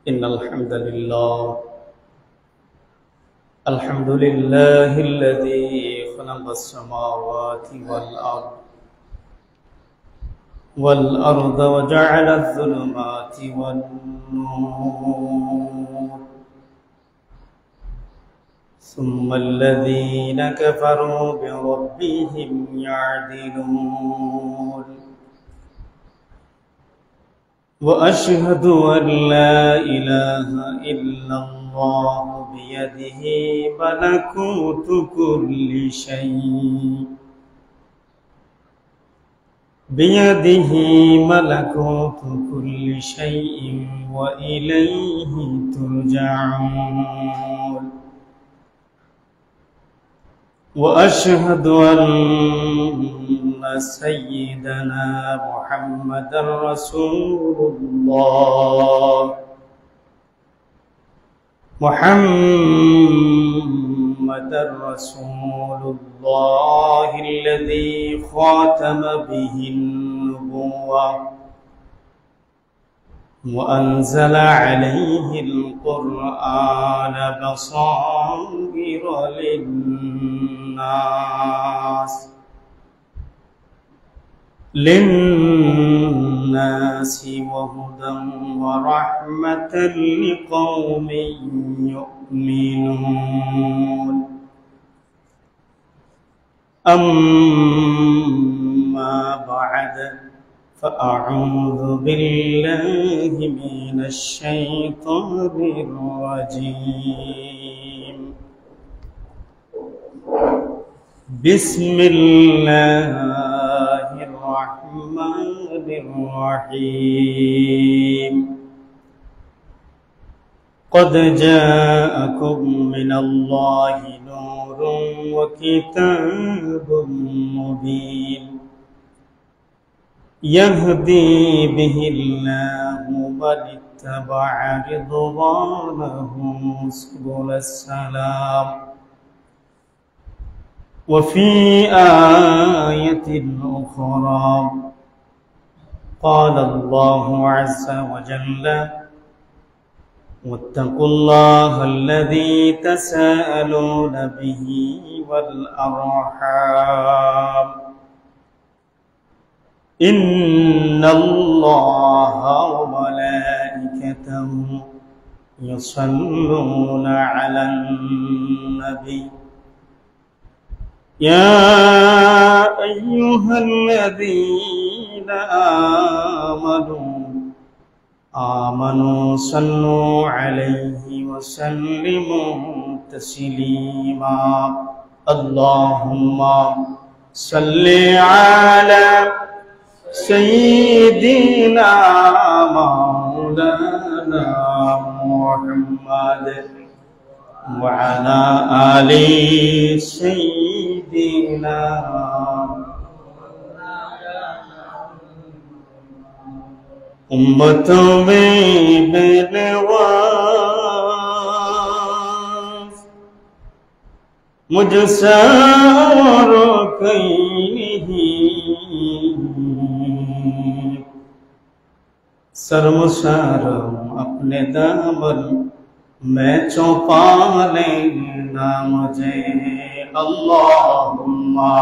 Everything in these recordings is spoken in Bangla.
إن الحمد لله الذي خلق السماوات والأرض وجعل الظلمات والنور ثم الذين كفروا بربهم يعدلون وأشهد أن لا إله إلا الله بيده ملكوت كل شيء وإليه ترجعون وأشهد أن سيدنا محمد رسول الله الذي خاتم به النبوة وأنزل عليه القرآن بصائر للناس وهدى ورحمة لقوم يؤمنون أما بعد فأعوذ بالله من الشيطان الرجيم بسم الله الرحمن الرحيم قد جاءكم من الله نور وكتاب مبين يهدي به الله من اتبع رضوانه سبل السلام وفي آية أخرى قال الله عز وجل واتقوا الله الذي تساءلون به والأرحام إن الله وملائكته يصلون على النبي يا أيها الذين آمنوا صلوا عليه وسلموا تسليما اللهم صل على سيدنا مولانا محمد وعلى آل سيدنا उम्मतों में बेनवाज मुझसे और कोई नहीं सरमुसारम अपने दामन मैं चौंका लेना मुझे अल्लाहुम्मा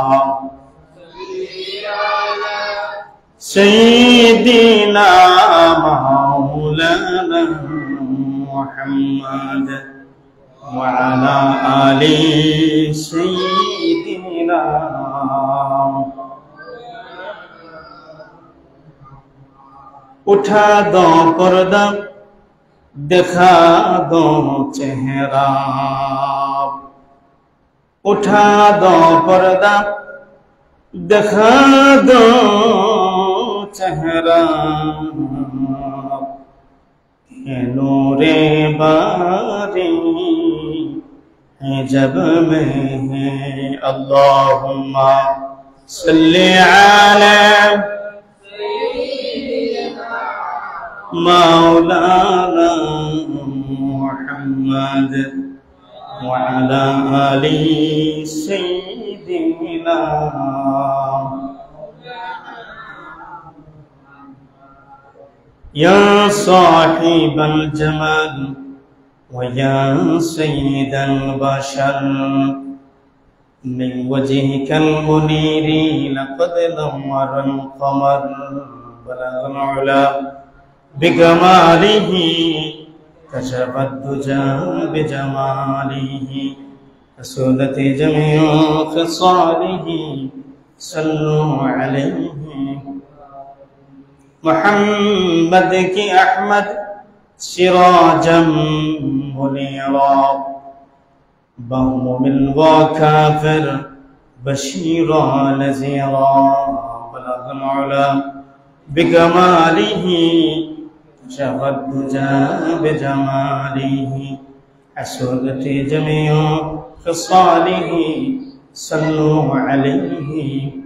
सय्यिदना मौलाना मुहम्मद व अला आलि सय्यिदना उठा दो पर्दा दिखा दो चेहरा उठा दो पर्दा दिखा दो चेहरा नूरे बारी है जब में है अल्लाहुम्मा सल्ली अला मौलाना मुहम्मद व अला आलि सय्यिदिना يا صاحب الجمال ويا سيد البشر من وجهك المنير لقد نور القمر بلغ العلا بكماله كشف الدجى بجماله فسودت جميع خصاله صلوا عليه محمد کی احمد سراجا منيرا بهم وكافر بشيرا نذيرا بلغ العلا بكماله كشف الدجى بجماله حسودت جميع خصاله صلوا عليه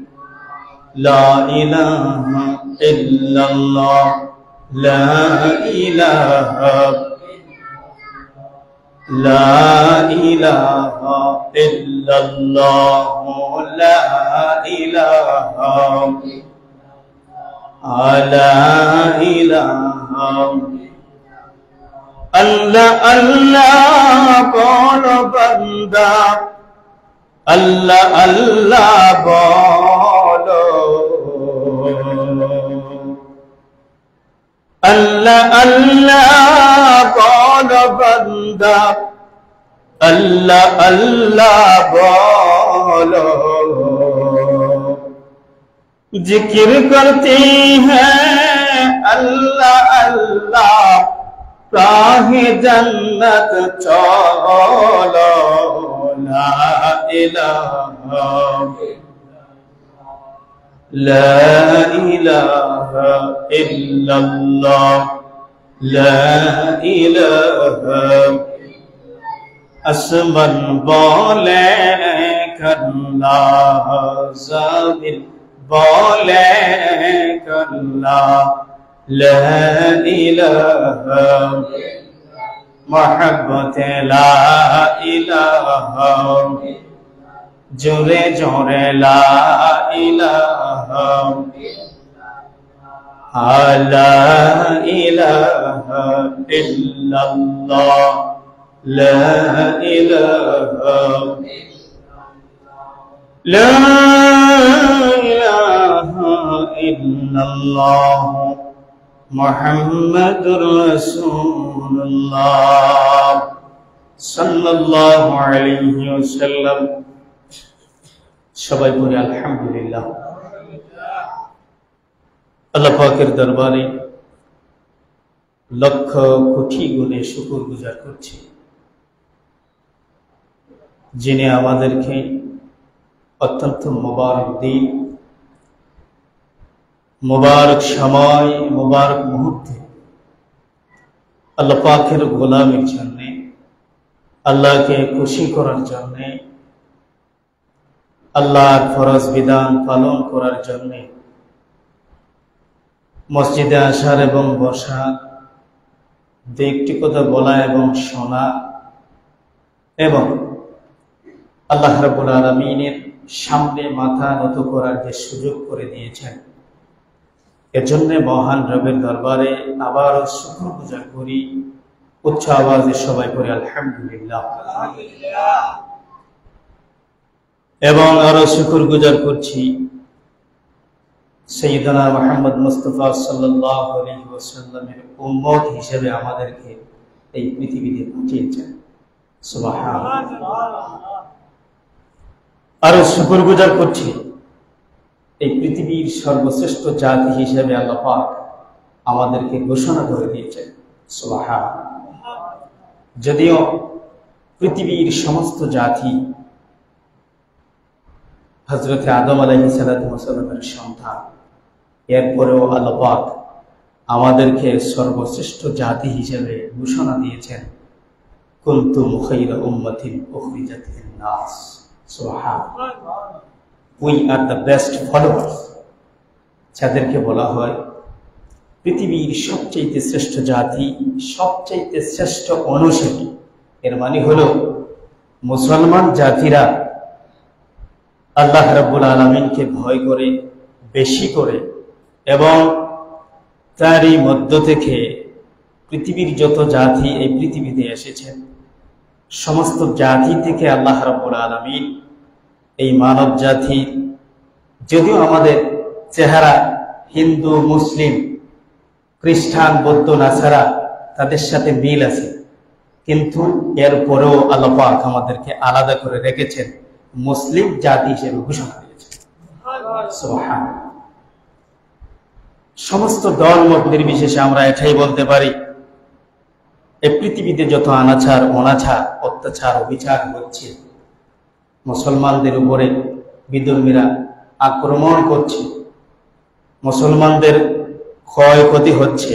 لا إله إلا الله لا إله إلا الله لا إله اللہ اللہ بولو بندہ اللہ اللہ بولو اللہ اللہ بولو بندہ اللہ اللہ بولو ذکر کرتے ہیں اللہ اللہ راہ جنت چلو لا الہ الا اللہ لا الہ اسمن بولے کرنا زابل بولے کرنا لا الہ محبت لا الہ جورے جورے لا الہ لا الہ الا اللہ لا الہ لا الہ الا اللہ محمد رسول اللہ صلی اللہ علیہ وسلم সবাই পড়ি আলহামদুলিল্লাহ আল্লাহ পাকের দরবারে লক্ষ কোটি গুণে শুকর গুজার করছি যিনি আমাদেরকে অত্যন্ত মোবারক দিন মোবারক সময় মোবারক মুহূর্তে আল্লাহ পাকের গোলামির জন্য আল্লাহকে খুশি করার জন্য আল্লাহর ফরজ বিধান পালন করার জন্য মসজিদে আসার এবং বসা দুই একটি কথা বলা এবং শোনা এবং আল্লাহ রাব্বুল আলামিনের সামনে মাথা নত করার যে সুযোগ করে দিয়েছেন এর জন্য মহান রবের দরবারে আবারও শুকর গুজার করি উচ্চ আওয়াজে সবাই পড়ি আলহামদুলিল্লাহ এবং আরো শুকর গুজার করছি সাইয়্যিদানা মুহাম্মদ মুস্তাফা সাল্লাল্লাহু আলাইহি ওয়াসাল্লামের উম্মত হিসেবে আমাদেরকে এই পৃথিবীতে পাঠিয়েছেন সুবহানাল্লাহ আরো শুকর গুজার করছি এই পৃথিবীর সর্বশ্রেষ্ঠ জাতি হিসেবে আল্লাহ পাক আমাদেরকে ঘোষণা করে দিয়েছেন সুবহানাল্লাহ যদিও পৃথিবীর সমস্ত জাতি হযরত আদম আলাইহিস সালামের সন্তান এরপরেও আল্লাহ পাক আমাদেরকে সর্বশ্রেষ্ঠ জাতি হিসেবে ঘোষণা দিয়েছেন কুনতুম খায়রা উম্মাতিন উখরিজাত লিন-নাস সুবহানাল্লাহ we are the best followers যাদেরকে বলা হয় পৃথিবীর সবচেয়ে শ্রেষ্ঠ জাতি সবচেয়ে শ্রেষ্ঠ অনুসারী এর মানে হলো মুসলমান জাতিরা আল্লাহ রাব্বুল আলামিনকে ভয় করে বেশি করে এবং তারই মধ্য থেকে পৃথিবীর যত জাতি এই পৃথিবীতে এসেছেন, সমস্ত জাতি থেকে আল্লাহ রাব্বুল আলামিন এই মানব জাতি, যদিও আমাদের চেহারা হিন্দু, মুসলিম, খ্রিস্টান, বৌদ্ধ, নাসারা তাদের সাথে মিল আছে, কিন্তু এরপরেও আল্লাহ পাক আমাদেরকে আলাদা করে রেখেছেন, মুসলিম জাতি হিসেবে ঘোষণা দিয়েছেন। সুবহানাল্লাহ। সমস্ত দল মত নির্বিশেষে আমরা এটাই বলতে পারি, এই পৃথিবীতে যত অনাচার, অনাচার, অত্যাচার, অবিচার হচ্ছে, মুসলমানদের উপরে বিধর্মীরা আক্রমণ করছে, মুসলমানদের ক্ষয়ক্ষতি হচ্ছে,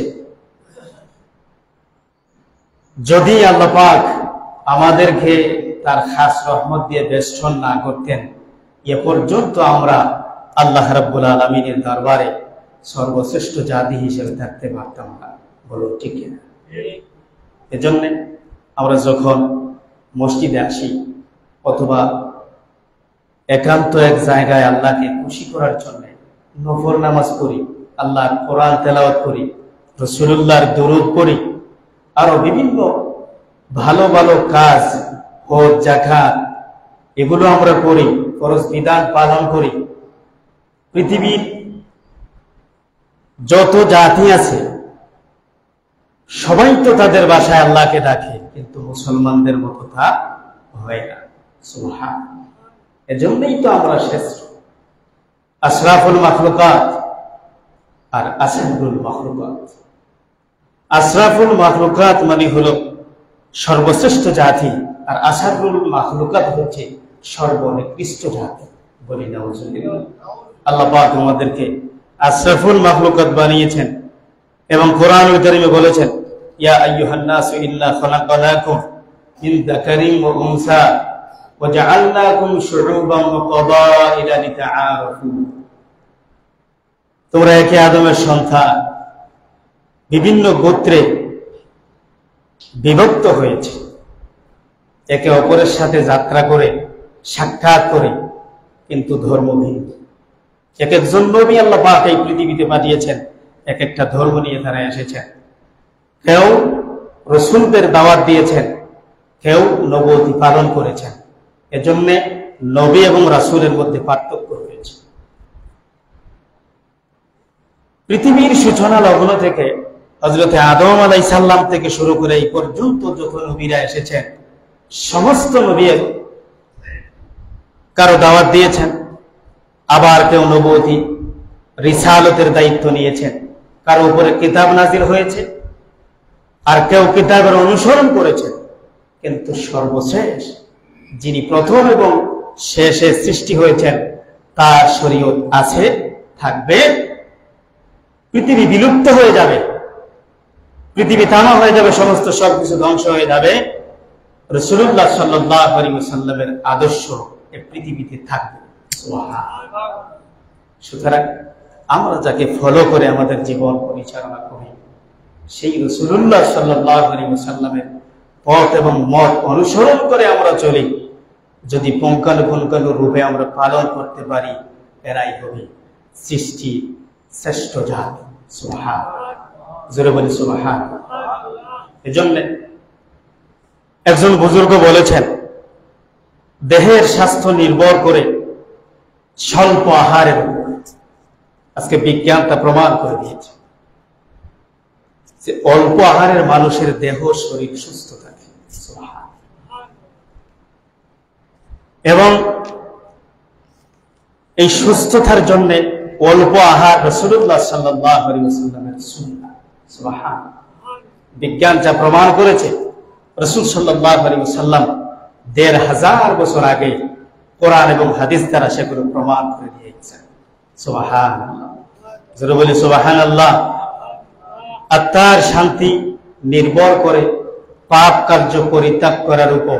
যদি আল্লাহ পাক আমাদেরকে তার খাস রহমত দিয়ে বেষ্টন না করতেন, এ পর্যন্ত আমরা আল্লাহ রাব্বুল আলামিনের দরবারে সর্বশ্রেষ্ঠ জাতি হিসেবে থাকতে পারতাম না। বলো ঠিক না? এজন্য আমরা যখন মসজিদে আসি অথবা একান্ত এক জায়গায় আল্লাহকে খুশি করার জন্য নফল নামাজ পড়ি, আল্লাহর কোরআন তেলাওয়াত করি, রাসূলুল্লাহর দরুদ পড়ি, আরো বিভিন্ন ভালো ভালো কাজ, হজ, যাকাত, এগুলো আমরা করি, ফরজ বিধান পালন করি। পৃথিবীর যত জাতি আছে সবাই তো তাদের বাসায় আল্লাহকে ডাকে, কিন্তু মুসলমানদের মতো তা হয় না। সুবহানাল্লাহ। এজন্যই তো আমরা শ্রেষ্ঠ, আশরাফুল মাখলুকাত আর আসাদুল মাখলুকাত। আশরাফুল মাখলুকাত মানে হলো সর্বশ্রেষ্ঠ জাতি, আর আসাদুল মাখলুকাত হচ্ছে সর্বনিকৃষ্ট জাতি। বলি না আল্লাহ পাক আমাদেরকে আশরাফুল মাখলুকাত বানিয়েছেন এবং কোরআনুল কারীমে বলেছেন, ইয়া আইয়ুহান নাসু ইন্না খালাকনাকুম মিন যাকারিন ওয়া উনসা ওয়া জাআলনাকুম শুউবান ওয়া ক্বাবাইলা লিতাআরাফু। তোমরা একে আদমের সন্তান, বিভিন্ন গোত্রে বিভক্ত হয়েছে, একে অপরের সাথে যাত্রা করে, সাক্ষাৎ করে, কিন্তু ধর্ম ভিন্ন। এক একজন নবী আল্লাহ পাক এই পৃথিবীতে পাঠিয়েছেন, এক একটা ধর্ম নিয়ে তারা এসেছেন। কেউ রাসূলদের দাওয়াত দিয়েছেন, কেউ নবুয়তি পালন করেছেন। এজন্য নবী এবং রাসূলের মধ্যে পার্থক্য রয়েছে। পৃথিবীর সূচনা লগ্ন থেকে হযরত আদম আলাইহিস সালাম থেকে শুরু করে এই পর্যন্ত যত নবীরা এসেছেন, সমস্ত নবী কারো দাওয়াত দিয়েছেন, আবার কেউ নবুয়তি রিসালতের দায়িত্ব নিয়েছেন, কারো উপরে কিতাব নাজিল হয়েছে, আর কেউ কিতাবের অনুসরণ করেছেন। কিন্তু সর্বশেষ যিনি প্রথম এবং শেষে সৃষ্টি হয়েছেন, তার শরীয়ত আছে, থাকবে। পৃথিবী বিলুপ্ত হয়ে যাবে, পৃথিবী তামা হয়ে যাবে, সমস্ত সবকিছু ধ্বংস হয়ে যাবে, রাসূলুল্লাহ সাল্লাল্লাহু আলাইহি ওয়াসাল্লামের আদর্শ এই পৃথিবীতে থাকবে। সুবহানাল্লাহ। সুতরাং আমরা যাকে ফলো করে আমাদের জীবন পরিচালনা করি, সেই রাসূলুল্লাহ সাল্লাল্লাহু আলাইহি ওয়াসাল্লামের পথ এবং মত অনুসরণ করে আমরা চলি, যদি পুঙ্খানুপুঙ্খানু রূপে আমরা পালন করতে পারি, এরাই হবে সৃষ্টি শ্রেষ্ঠ জাতি। সুবহানাল্লাহ। জোরে বলি সুবহানাল্লাহ। এজন্য একজন বুজুর্গ বলেছেন, দেহের স্বাস্থ্য নির্ভর করে স্বল্প আহারের উপর। আজকে বিজ্ঞান তা প্রমাণ করে দিয়েছে যে অল্প আহারের মানুষের দেহ, শরীর সুস্থ থাকে। এবং এই সুস্থতার জন্য অল্প আহার রাসূলুল্লাহ সাল্লাল্লাহু আলাইহি ওয়াসাল্লামের সুন্নাহ। সুবহানাল্লাহ। বিজ্ঞান যা প্রমাণ করেছে, রাসূল সাল্লাল্লাহু আলাইহি ওয়াসাল্লাম ১৫০০ বছর আগে কোরআন এবং হাদিস দ্বারা সেগুলো প্রমাণ করে দিয়েছেন। সুবহানাল্লাহ। জোরে বলি সুবহানাল্লাহ। আত্মার শান্তি নির্ভর করে পাপ কার্য পরিত্যাগ করার উপর।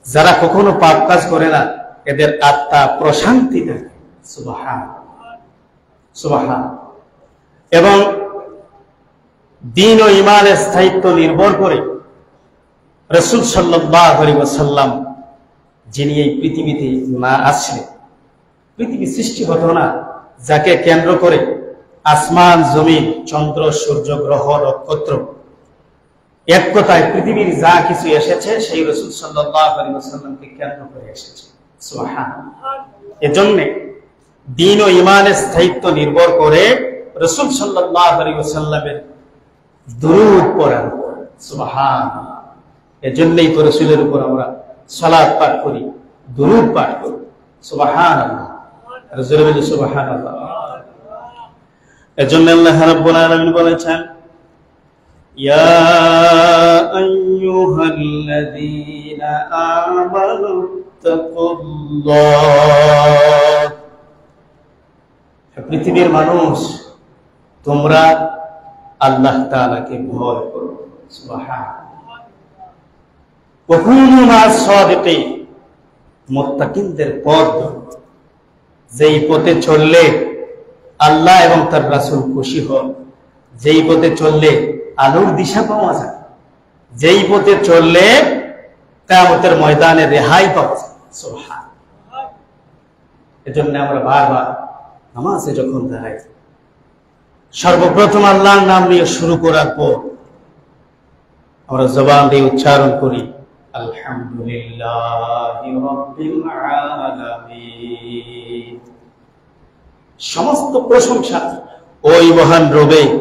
যারা কখনো পাপ কাজ করে না, এদের আত্মা প্রশান্তি দেয়। সুবহানাল্লাহ। সুবহানাল্লাহ। এবং দ্বীন ও ঈমানের স্থায়িত্ব নির্ভর করে রাসূল সাল্লাল্লাহু আলাইহি ওয়াসাল্লাম, যিনি এই পৃথিবীতে না আসলে পৃথিবী সৃষ্টি হতো না, যাকে কেন্দ্র করে আসমান জমিন, চন্দ্র সূর্য গ্রহ নক্ষত্র, এক কথায় পৃথিবীর যা কিছু এসেছে সেই রাসূল সাল্লাল্লাহু আলাইহি ওয়াসাল্লামকে কেন্দ্র করে এসেছে। সুবহানাল্লাহ। এজন্য দ্বীন ও ঈমানের স্থায়িত্ব নির্ভর করে রাসূল সাল্লাল্লাহু আলাইহি ওয়াসাল্লামের দুরূদ পড়ার উপর। সুবহানাল্লাহ। এজন্যই তো রাসূলের উপর আমরা সালাত পাঠ করি, দুরূদ পাঠ করি। সুবহানাল্লাহ। রাসূল বলেন সুবহানাল্লাহ। এজন্য আল্লাহ রাব্বুল আলামিন বলেছেন, ইয়া আইয়ুহাল্লাযীনা আমানু তাকুল্লাহ। পৃথিবীর মানুষ, তোমরা আল্লাহ তাআলাকে ভয় করো। সুবহানাল্লাহ। ওয়া কুনু মা'আস সাদিকিন। মুত্তাকিনদের পথ, যেই পথে চললে আল্লাহ এবং তার রাসূল খুশি হন, যেই পথে চললে আলোর দিশা পাওয়া যায়, যেই পথে চললে কিয়ামতের ময়দানে রেহাই পাওয়া যায়। সুবহানাল্লাহ। এজন্য আমরা বারবার নামাজে যখন দাঁড়াই, সর্বপ্রথম আল্লাহর নাম নিয়ে শুরু করার পর আমরা জবান দিয়ে উচ্চারণ করি, আলহামদুলিল্লাহি রাব্বিল আলামিন। সমস্ত প্রশংসা ওই মহান রবে,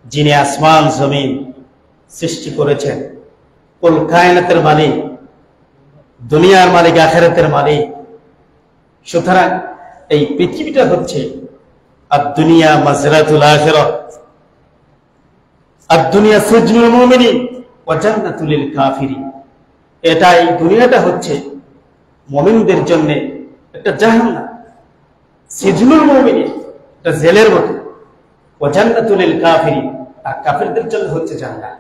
যিনি আসমান জমিন সৃষ্টি করেছেন, কুল কায়নাতের মালিক, দুনিয়ার মালিক, আখিরাতের মালিক। সুতরাং এই পৃথিবীটা হচ্ছে আদ-দুনিয়া মাজরাতুল আখিরাত, আদ-দুনিয়া সিজনুল মুমিনিন ওয়া জান্নাতুল লিল কাফিরিন। এটা, এই দুনিয়াটা হচ্ছে মুমিনদের জন্য একটা জাহান্নাম, সিজনুল মুমিনিন, এটা জেলের মতো, ওয়া জান্নাতুল লিল কাফিরিন, আর কাফিরদের জন্য হচ্ছে জান্নাত।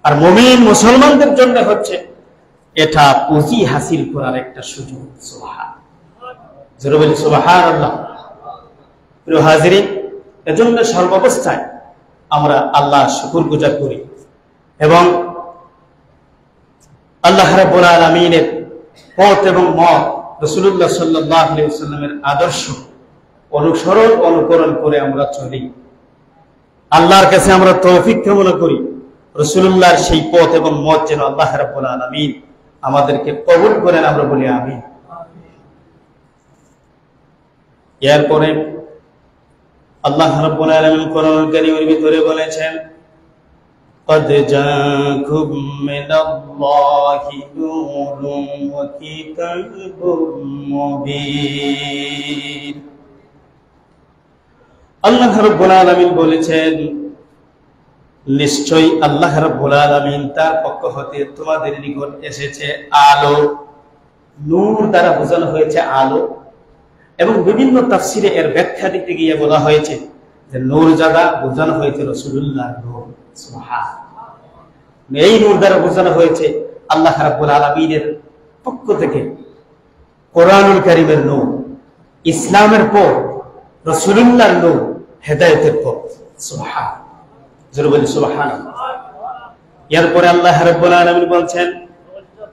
আর মুমিন মুসলমানদের জন্য হচ্ছে এটা পুঁজি হাসিল করার একটা সুযোগ। সুবহানাল্লাহ। জোরে বলি সুবহানাল্লাহ। প্রিয় হাজিরিন, এজন্য সর্বাবস্থায় আমরা আল্লাহর শুকরগুজার করি এবং আল্লাহ রাব্বুল আলামিনের পথ এবং মত, রাসূলুল্লাহ সাল্লাল্লাহু আলাইহি ওয়াসাল্লামের আদর্শ অনুসরণ অনুকরণ করে আমরা চলি। আল্লাহর কাছে আমরা তৌফিক কামনা করি রাসূলুল্লাহর সেই পথ এবং মত যেন আল্লাহ রাব্বুল আলামিন আমাদেরকে কবুল করেন। আমরা বলি আমিন। এরপরে আল্লাহ রাব্বুল আলামিন কোরআনুল কারীমের ভিতরে বলেছেন, قد جاءكم من الله نور وكتاب مبين। আল্লাহ রাব্বুল আলামিন বলেছেন, নিশ্চয়ই আল্লাহ রাব্বুল আলামিন তার পক্ষ হতে তোমাদের নিকট এসেছে আলো। নূর দ্বারা বোঝানো হয়েছে আলো, এবং বিভিন্ন তাফসিরে এর ব্যাখ্যা দিতে গিয়ে বলা হয়েছে যে নূর দ্বারা বোঝানো হয়েছে রাসূলুল্লাহর নূর। সুবহানাল্লাহ। এই নূর দ্বারা বোঝানো হয়েছে আল্লাহ রাব্বুল আলামিনের পক্ষ থেকে কোরআনুল কারীমের নূর, ইসলামের পথ, রাসূলুল্লাহর নূর, হেদায়েতের পথ। সুবহানাল্লাহ। জোরে বলি সুবহানাল্লাহ। এরপরে আল্লাহ রাব্বুল আলামিন বলছেন,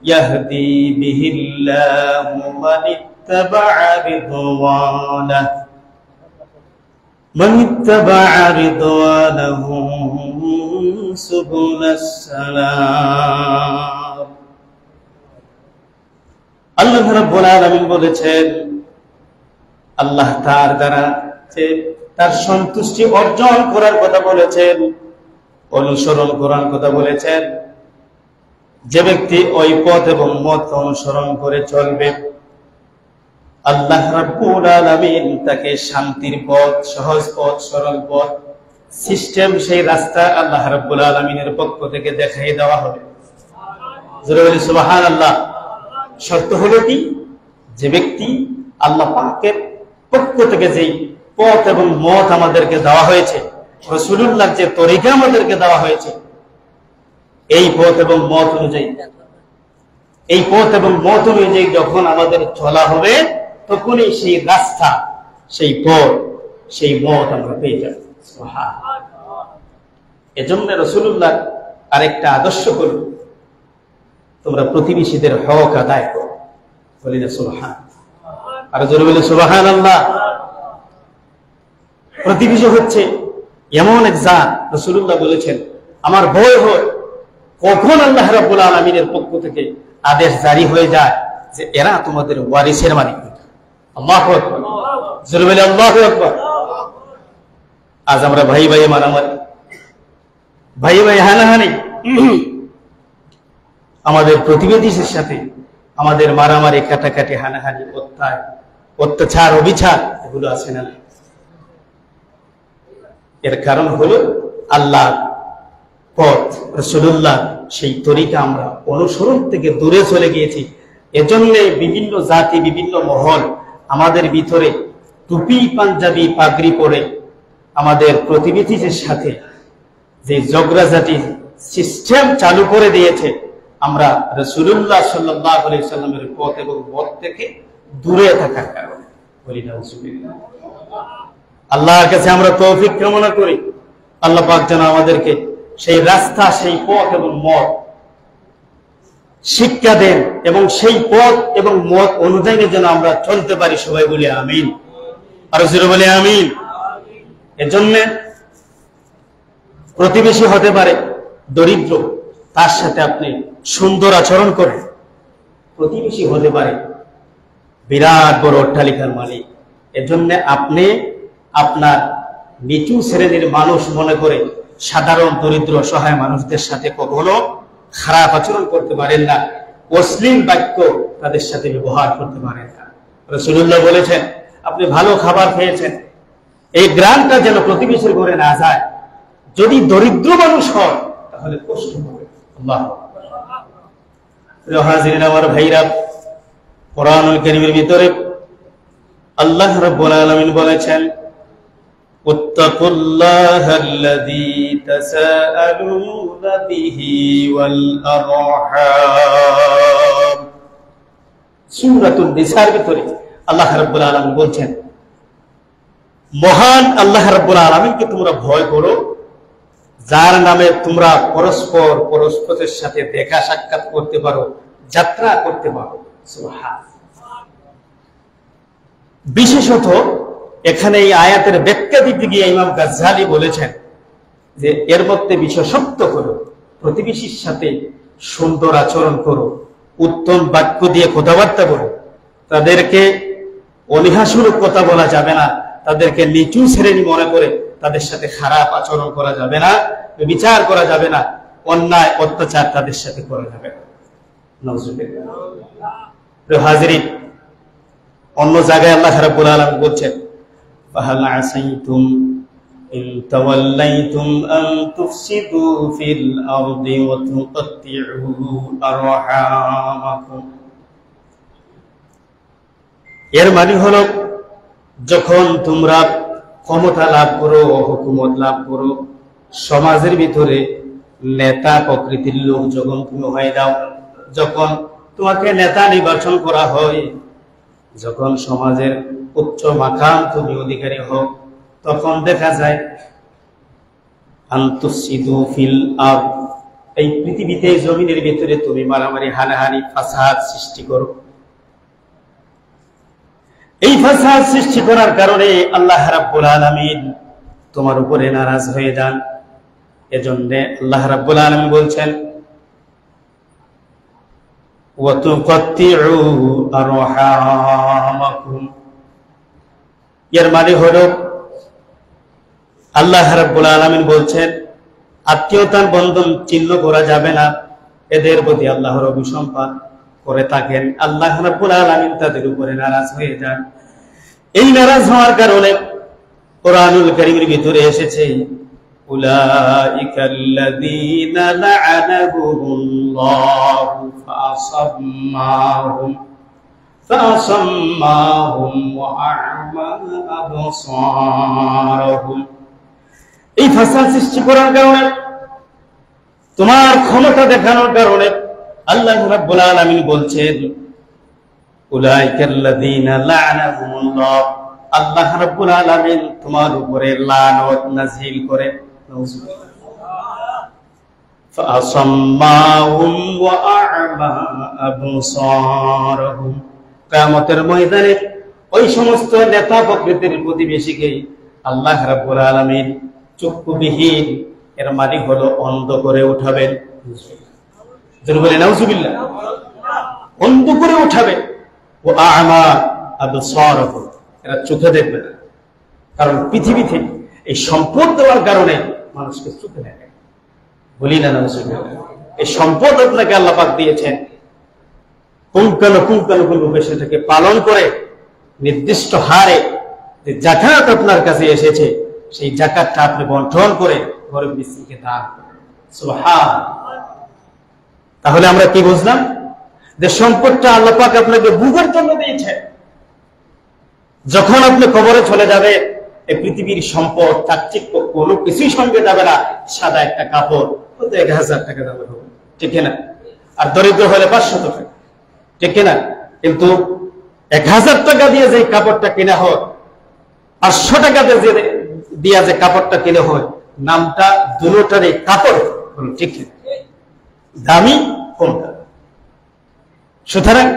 ইয়াহদি বিহিল্লাহু মান ইত্তাবা'a রিদওয়ানাহু من اتبع رضوانه سبل السلام। আল্লাহ রাব্বুল আলামিন বলেছেন, আল্লাহ তার দ্বারা তার সন্তুষ্টি অর্জন করার কথা বলেছেন, অনুসরণ করার কথা বলেছেন। যে ব্যক্তি ওই পথ এবং মত অনুসরণ করে চলবে, আল্লাহ রাব্বুল আলামিন তাকে শান্তির পথ, সহজ পথ, সরল পথ, সিস্টেম, সেই রাস্তা আল্লাহ রাব্বুল আলামিনের পক্ষ থেকে দেখাই দেওয়া হবে। জোরে বলি সুবহানাল্লাহ। শর্ত হলো কি, যে ব্যক্তি আল্লাহ পাকের পক্ষ থেকে যেই পথ এবং মত আমাদেরকে দেওয়া হয়েছে, রাসূলুল্লাহর যে তরিকা আমাদেরকে দেওয়া হয়েছে, এই পথ এবং মত অনুযায়ী, এই পথ এবং মত অনুযায়ী যখন আমাদের চলা হবে, তখনই সেই রাস্তা, সেই পথ, সেই মত আমরা পেয়ে যাব। সুবহানাল্লাহ। এজন্য রাসূলুল্লাহ আরেকটা আদর্শ হলো, তোমরা প্রতিবেশীদের হক আদায় করো। বলি না সুবহানাল্লাহ। আর জোরে বলি সুবহানাল্লাহ। প্রতিবেশী হচ্ছে এমন এক জাত, রাসূলুল্লাহ বলেছেন আমার ভয় হয় কখন আল্লাহ রাব্বুল আলামিনের পক্ষ থেকে আদেশ জারি হয়ে যায় যে এরা তোমাদের ওয়ারিসের মালিক। আল্লাহু আকবার, জোরে বলে আল্লাহু আকবার। আজ আমরা ভাই ভাই মারামারি, ভাই ভাই হানাহানি, আমাদের প্রতিবেশীর সাথে আমাদের মারামারি, কাটাকাটি, হানাহানি, অত্যাচার, অবিচার, এগুলো আছে না? এর কারণ হলো আল্লাহ পথ, রাসূলুল্লাহ সেই তরিকা আমরা অনুসরণ থেকে দূরে চলে গিয়েছি। এজন্য বিভিন্ন জাতি, বিভিন্ন মহল আমাদের ভিতরে টুপি, পাঞ্জাবি, পাগড়ি পরে আমাদের প্রতিবেশীদের সাথে যে ঝগড়াঝাটি সিস্টেম চালু করে দিয়েছে, আমরা রাসূলুল্লাহ সাল্লাল্লাহু আলাইহি ওয়াসাল্লামের পথ এবং মত থেকে দূরে থাকার কারণে বলি নাউজুবিল্লাহ। আল্লাহর কাছে আমরা তৌফিক কামনা করি, আল্লাহ পাক যেন আমাদেরকে সেই রাস্তা, সেই পথ এবং মত শিক্ষা দেন এবং সেই পথ এবং মত অনুযায়ী যেন আমরা চলতে পারি। সবাই বলি আমিন, আর জোরে বলি আমিন। এজন্য প্রতিবেশী হতে পারে দরিদ্র, তার সাথে আপনি সুন্দর আচরণ করেন। প্রতিবেশী হতে পারে বিরাট বড় অট্টালিকার মালিক, এজন্য আপনি আপনার নিচু শ্রেণীর মানুষ মনে করে সাধারণ দরিদ্র অসহায় মানুষদের সাথে কখনো খারাপ আচরণ করতে পারেন না, অশ্লীল বাক্য তাদের সাথে ব্যবহার করতে পারেন না। রাসূলুল্লাহ বলেছেন আপনি ভালো খাবার খেয়েছেন, এই গ্রামটা যেন প্রতিবেশীর ঘরে না যায়। যদি দরিদ্র মানুষ হয় তাহলে কষ্ট হবে। আল্লাহু আকবার। হাজিরিন আমার ভাইরা, কোরআনুল কারীমের ভিতরে আল্লাহ রাব্বুল আলামিন বলেছেন ওয়াত্তাকুল্লাহাল্লাযী তাসাআলুনা বিহি ওয়াল আরহাম। সূরাতুন নিসার ভিতরে আল্লাহ রাব্বুল আলামিন বলছেন মহান আল্লাহ রাব্বুল আলামিনকে তোমরা ভয় করো, যার নামে তোমরা পরস্পরের সাথে দেখা সাক্ষাৎ করতে পারো, যাত্রা করতে পারো। সুবহানাল্লাহ। বিশেষত এখানে এই আয়াতের ব্যাখ্যা দিতে গিয়ে ইমাম গাজ্জালি বলেছেন যে এর মধ্যে বিশেষত্ব করো, প্রতিবেশীর সাথে সুন্দর আচরণ করো, উত্তম বাক্য দিয়ে কথাবার্তা বলো, তাদেরকে অনীহাসূলক কথা বলা যাবে না, তাদেরকে নিচু শ্রেণী মনে করে তাদের সাথে খারাপ আচরণ করা যাবে না, বিচার করা যাবে না, অন্যায় অত্যাচার তাদের সাথে করা যাবে না। নাউজুবিল্লাহ। হাজিরিন, অন্য জায়গায় আল্লাহ রাব্বুল আলামিন বলছেন ফাহাল আসাইতুম ইন তাওয়াল্লাইতুম আন তুফসিদু ফিল আরদি ওয়া তুকাত্তিউ আরহামাকুম। এর মানে হলো যখন তোমরা ক্ষমতা লাভ করো, হুকুমত লাভ করো, সমাজের ভিতরে নেতা প্রকৃতির লোক যখন তুমি হয়ে যাও, যখন তোমাকে নেতা নির্বাচন করা হয়, যখন সমাজের উচ্চ মাকাম তুমি অধিকারী হও, তখন দেখা যায় আনতুসিদু ফিল আরদ, এই পৃথিবীতে জমিনের ভিতরে তুমি মারামারি, হানাহানি, ফাসাদ সৃষ্টি করো। এই ফাসাদ সৃষ্টি করার কারণে আল্লাহ রাব্বুল আলামিন তোমার উপরে নারাজ হয়ে যান। এজন্য আল্লাহ রাব্বুল আলামিন বলছেন ওয়া তুকাত্তিউ আরহামাকুম। এর মানে হলো আল্লাহ রাব্বুল আলামিন বলছেন আত্মীয়তার বন্ধন ছিন্ন করা যাবে না, এদের প্রতি আল্লাহর অভিসম্পাদ করে থাকেন। আল্লাহ রাব্বুল আলামিন তাদের উপরে নারাজ হয়ে যান। এই নারাজ হওয়ার কারণে কোরআনুল কারীমের ভিতরে এসেছে উলাইকাল্লাযীনা লা'আনাহুমুল্লাহু ফাআসাম্মাহুম ওয়া আ'মা আবসারহুম। এই ফাসাদ সৃষ্টি করার কারণে, তোমার ক্ষমতা দেখানোর কারণে আল্লাহ রাব্বুল আলামিন বলছেন উলাইকাল্লাযীনা লা'আনাহুমুল্লাহ, আল্লাহ রাব্বুল আলামিন তোমার উপরে লানত নাযিল করেন। ফাআসাম্মাহুম ওয়া আ'মা আবসারহুম। কিয়ামতের ময়দানে ওই সমস্ত নেতা প্রকৃতির প্রতিবেশীকে আল্লাহ রাব্বুল আলামিন চক্ষুবিহীন এর মানে হলো অন্ধ করে উঠাবেন। যদি বলি নাউজুবিল্লাহ, অন্ধ করে উঠাবেন। ও আ'মা আবসারহুম, এরা চোখে দেখবে না। কারণ পৃথিবীতে এই সম্পদ দেওয়ার কারণে মানুষকে চোখে দেখে। বলি না নাউজুবিল্লাহ, এই সম্পদ আপনাকে আল্লাহ পাক দিয়েছেন, পুঙ্খানুপুঙ্খানুপুঙ্খভাবে সেটাকে পালন করে নির্দিষ্ট হারে যে যাকাত আপনার কাছে এসেছে সেই যাকাতটা আপনি বন্টন করে গরিব মিসকিনকে দান করেন। সুবহানাল্লাহ। তাহলে আমরা কি বুঝলাম? যে সম্পদটা আল্লাহ পাক আপনাকে বুঝার জন্য দিয়েছে। যখন আপনি কবরে চলে যাবে, এই পৃথিবীর সম্পদ চাকচিক্য কোনো কিছুই সঙ্গে যাবে না। সাদা একটা কাপড় হয়তো 1000 টাকা দামের হবে, ঠিক না? আর দরিদ্র হলে 500 টাকা, ঠিক না? কিন্তু 1000 টাকা দিয়ে যে কাপড়টা কেনা হয়, 500 টাকা দিয়ে যে কাপড়টা কেনা হয়, নামটা দুটোটারই কাপড়, ঠিক না? দামি কোনটা? সুতরাং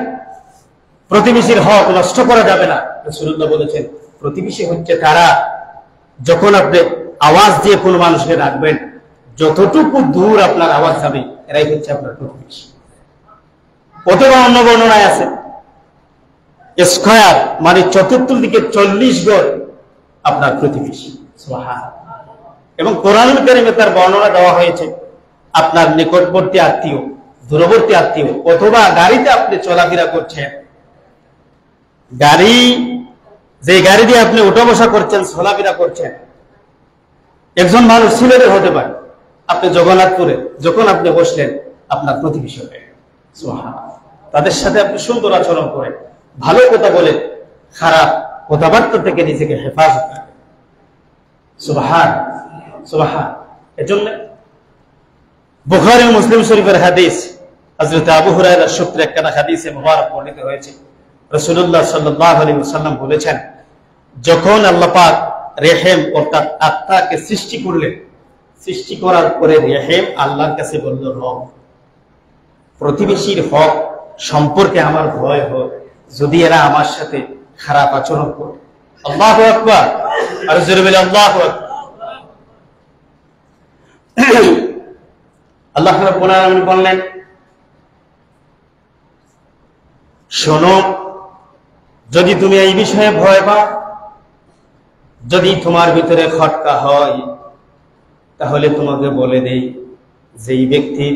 প্রতিবেশীর হক নষ্ট করা যাবে না। রাসূলুল্লাহ বলেছেন, প্রতিবেশী হচ্ছে তারা যখন আপনি আওয়াজ দিয়ে কোন মানুষকে ডাকবেন, যতটুকু দূর আপনার আওয়াজ যাবে এরাই হচ্ছে আপনার প্রতিবেশী। অথবা অন্য বর্ণনায় আছে স্কয়ার মানে চতুর্দিকে 40 গড় আপনার প্রতিবেশী। সুবহানাল্লাহ। এবং কোরআনুল কারীমে তার বর্ণনা দেওয়া হয়েছে, আপনার নিকটবর্তী আত্মীয়, দূরবর্তী আত্মীয়, অথবা গাড়িতে আপনি চলাফেরা করছেন, যে গাড়ি দিয়ে আপনি উঠা বসা করছেন, চলাফেরা করছেন, একজন মানুষ সিলেটের হতে পারে, আপনি জগন্নাথপুরে যখন আপনি বসলেন, আপনার প্রতিবেশী হয়ে গেল। সুবহানাল্লাহ। তাদের সাথে আপনি সুন্দর আচরণ করেন, ভালো কথা বলেন, খারাপ কথাবার্তা থেকে নিজেকে হেফাজত করেন। সুবহানাল্লাহ, সুবহানাল্লাহ। এজন্য বুখারী ও মুসলিম শরীফের হাদিস, হযরত আবু হুরায়রার সূত্রে একখানা হাদিসে মুবারক বর্ণিত হয়েছে। রাসূলুল্লাহ সাল্লাল্লাহু আলাইহি ওয়াসাল্লাম বলেছেন, যখন আল্লাহ পাক রেহেম অর্থাৎ আত্মাকে সৃষ্টি করলেন, সৃষ্টি করার পরে রেহেম আল্লাহর কাছে বলল, রব, প্রতিবেশীর হক সম্পর্কে আমার ভয় হয়, যদি এরা আমার সাথে খারাপ আচরণ করে। আল্লাহু আকবার। আর জোরে বলে আল্লাহু আকবার। আল্লাহ রাব্বুল আলামিন বললেন, শোনো, যদি তুমি এই বিষয়ে ভয় পাও, যদি তোমার ভিতরে খটকা হয়, তাহলে তোমাকে বলে দেই, যেই ব্যক্তি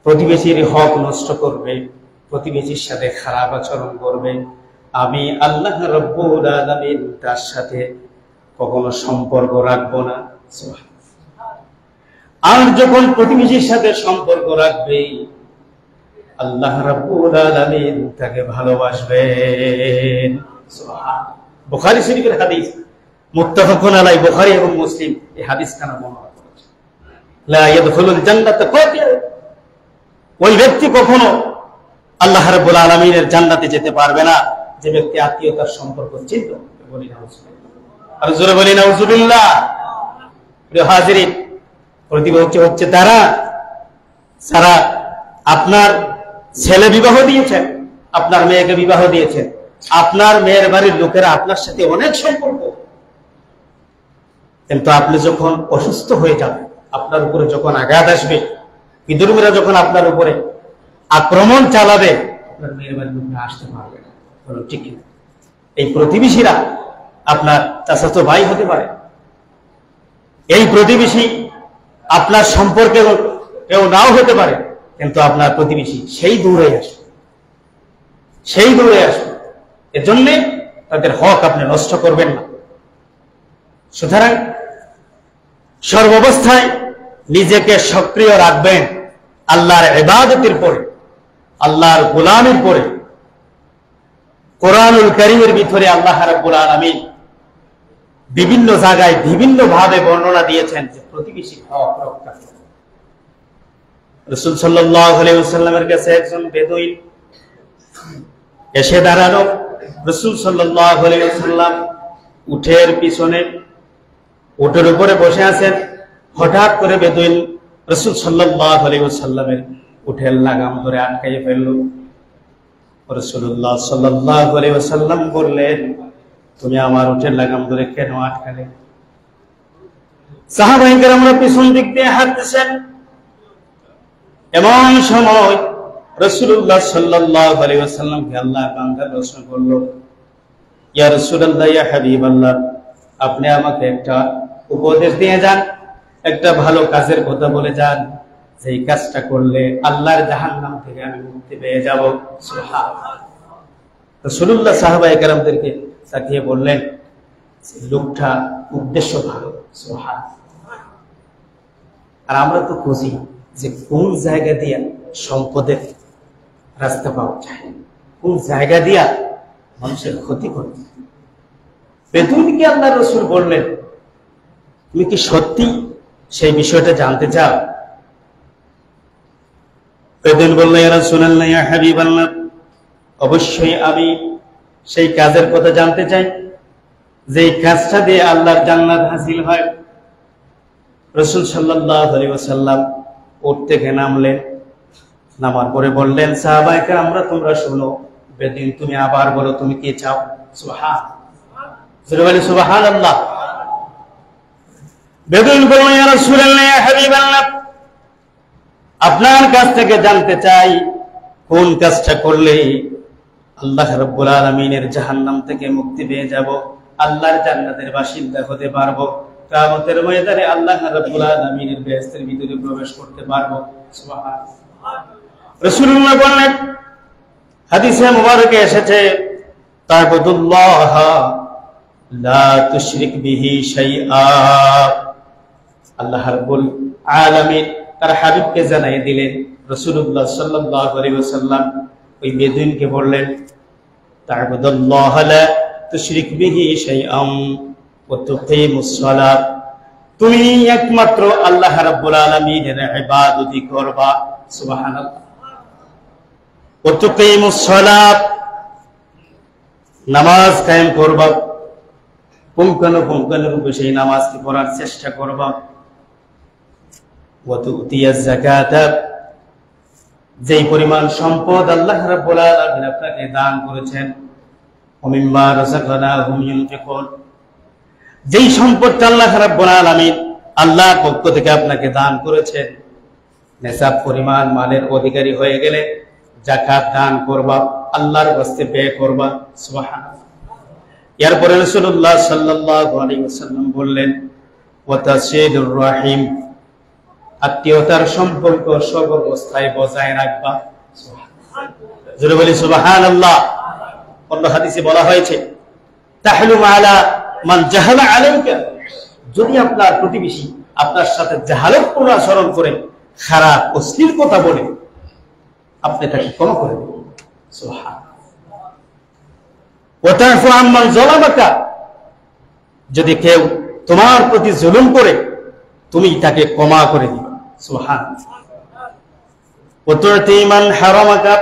প্রতিবেশীর হক নষ্ট করবে, প্রতিবেশীর সাথে খারাপ আচরণ করবে, আমি আল্লাহ রাব্বুল আলামিন তার সাথে কখনো সম্পর্ক রাখবো না। আর যখন প্রতিবেশীর সাথে সম্পর্ক রাখবে, আল্লাহ রাব্বুল আলামিন তাকে ভালোবাসবেন। সুবহানাল্লাহ। বুখারী শরীফের হাদিস, মুত্তাফাকুন আলাইহি, বুখারী এবং মুসলিম এই হাদিসখানা বর্ণনা করেছে। লা ইয়াদখুলুল জান্নাতা কাফির, ওই ব্যক্তি কখনো আল্লাহ রাব্বুল আলামিনের জান্নাতে যেতে পারবে না যে ব্যক্তি আত্মীয়তার সম্পর্ক চিনত। বলি নাউজুবিল্লাহ। আর জোরে বলি নাউজুবিল্লাহ। প্রিয় হাজিরিন, প্রতিবেশী হচ্ছে তারা যারা আপনার ছেলে বিবাহ দিয়েছেন, আপনার মেয়েকে বিবাহ দিয়েছেন, আপনার মেয়ের বাড়ির লোকেরা আপনার সাথে অনেক সম্পর্ক, কিন্তু আপনি যখন অসুস্থ হয়ে যাবেন, আপনার উপরে যখন আঘাত আসবে, বিদ্রোহীরা যখন আপনার উপরে আক্রমণ চালাবে, আপনার মেয়ের বাড়ির লোকেরা আসতে পারবে না। ঠিক না? এই প্রতিবেশীরা আপনার চাচাতো ভাই হতে পারে, এই প্রতিবেশী আপনার সম্পর্কে কেউ নাও হতে পারে, কিন্তু আপনার প্রতিবেশী সেই দূরে আসবে, সেই দূরে আসবে। এজন্য তাদের হক আপনি নষ্ট করবেন না। সুতরাং সর্বাবস্থায় নিজেকে সক্রিয় রাখবেন আল্লাহর ইবাদতের পরে, আল্লাহর গোলামির পরে। কোরআনুল কারীমের ভিতরে আল্লাহ রাব্বুল আলামিন বিভিন্ন জায়গায় বিভিন্ন ভাবে বর্ণনা দিয়েছেন যে প্রতিবেশীর হক রক্ষা করুন। রাসূল সাল্লাল্লাহু আলাইহি ওয়াসাল্লামের কাছে একজন বেদুইন এসে দাঁড়ালো। রাসূল সাল্লাল্লাহু আলাইহি ওয়াসাল্লাম উটের পিছনে, উটের উপরে বসে আছেন। হঠাৎ করে বেদুইন রাসূল সাল্লাল্লাহু আলাইহি ওয়াসাল্লামের উটের লাগাম ধরে আটকাইয়ে ফেলল। রাসূলুল্লাহ সাল্লাল্লাহু আলাইহি ওয়াসাল্লাম বললেন, তুমি আমার উটের লাগাম ধরে কেন আটকালে? সাহাবায়ে কেরামরা পিছন দিক দিয়ে হাঁটতেছেন। এমন সময় রাসূলুল্লাহ সাল্লাল্লাহু আলাইহি ওয়াসাল্লামকে আল্লাহর বান্দা প্রশ্ন করলো, ইয়া রাসূলুল্লাহ, ইয়া হাবিবাল্লাহ, আপনি আমাকে একটা উপদেশ দিয়ে যান, একটা ভালো কাজের কথা বলে যান, যেই কাজটা করলে আল্লাহর জাহান্নাম থেকে আমি মুক্তি পেয়ে যাব। সুবহানাল্লাহ। রাসূলুল্লাহ সাহাবায়ে কেরামদেরকে তাকিয়ে বললেন, লোকটা উদ্দেশ্য ভালো। সুবহানাল্লাহ। আর আমরা তো খুঁজি যে কোন জায়গা দিয়া সম্পদের রাস্তা পাওয়া যায়, কোন জায়গা দিয়া মানুষের ক্ষতি করতে। বেদুইনকে আল্লাহ রাসূল বললেন, তুমি কি সত্যি সেই বিষয়টা জানতে চাও? বেদুইন বলল, ইয়া রাসূলুল্লাহ, ইয়া হাবিবাল্লাহ, অবশ্যই আমি সেই কাজের কথা জানতে চাই যে কাজটা দিয়ে আল্লাহর জান্নাত হাসিল হয়। রাসূল সাল্লাল্লাহু আলাইহি ওয়াসাল্লাম উঠ থেকে নামলেন, নামার পরে বললেন, সাহাবায়ে কেরামরা তোমরা শোনো, বেদুইন তুমি আবার বলো তুমি কি চাও? সুবহানাল্লাহ, সুবহানাল্লাহ। বেদুইন বলল, ইয়া রাসূলুল্লাহ, ইয়া হাবিবাল্লাহ, আপনার কাছ থেকে জানতে চাই কোন কাজটা করলে আল্লাহ রাব্বুল আলামিনের জাহান্নাম থেকে মুক্তি পেয়ে যাব, আল্লাহর জান্নাতের বাসিন্দা হতে পারবো, কিয়ামতের ময়দানে আল্লাহ রাব্বুল আলামিনের বেহেশতের ভিতরে প্রবেশ করতে পারবো। সুবহানাল্লাহ। রাসূলুল্লাহ বললেন, হাদিসে মুবারকে এসেছে, তা'বুদুল্লাহ লা তুশরিক বিহি শাইআ। আল্লাহ রাব্বুল আলামিন তার হাবিবকে জানাই দিলেন, রাসূলুল্লাহ সাল্লাল্লাহু আলাইহি ওয়াসাল্লাম ওই বেদুইনকে বললেন, তা'বুদুল্লাহ লা তুশরিক বিহি শাইআম ওয়া তুকিমুস সালাত। তুমি একমাত্র আল্লাহ রাব্বুল আলামিনের ইবাদত করবা। সুবহানাল্লাহ। ওয়া তুকিমুস সালাত, নামাজ কায়েম করবা, পুঙ্খানুপুঙ্খানুরূপে সেই নামাজকে পড়ার চেষ্টা করবা। ওয়া তুতিয়াজ যাকাত, যেই পরিমাণ সম্পদ আল্লাহ রাব্বুল আলামিন আপনাকে দান করেছেন, ওয়া মিম্মা রাযাকনাহুম ইউনফিকুন, যেই সম্পদটা আল্লাহ রাব্বুল আলামিন আল্লাহর পক্ষ থেকে আপনাকে দান করেছেন, নিসাব পরিমাণ মালের অধিকারী হয়ে গেলে যাকাত দান করবা, আল্লাহর রাস্তায় ব্যয় করবা। সুবহানাল্লাহ। এরপরে রাসূলুল্লাহ সাল্লাল্লাহু আলাইহি ওয়াসাল্লাম বললেন, ওয়া তাসিলুর রাহিম, আত্মীয়তার সম্পর্ক সর্বাবস্থায় বজায় রাখবা। সুবহানাল্লাহ। জোরে বলি সুবহানাল্লাহ। অন্য হাদিসে বলা হয়েছে, তাহলুম আলা মান জাহালা আলাইকা, যদি আপনার প্রতিবেশী আপনার সাথে জাহালতপূর্ণ আচরণ করে, খারাপ অশ্লীল কথা বলে, আপনি তাকে ক্ষমা করে দিন। সুবহানাল্লাহ। ওয়া তা'ফু আম্মান যালামাকা, যদি কেউ তোমার প্রতি জুলুম করে তুমি তাকে ক্ষমা করে দিবা। সুবহানাল্লাহ। ওয়া তু'তি মান হারামাকা,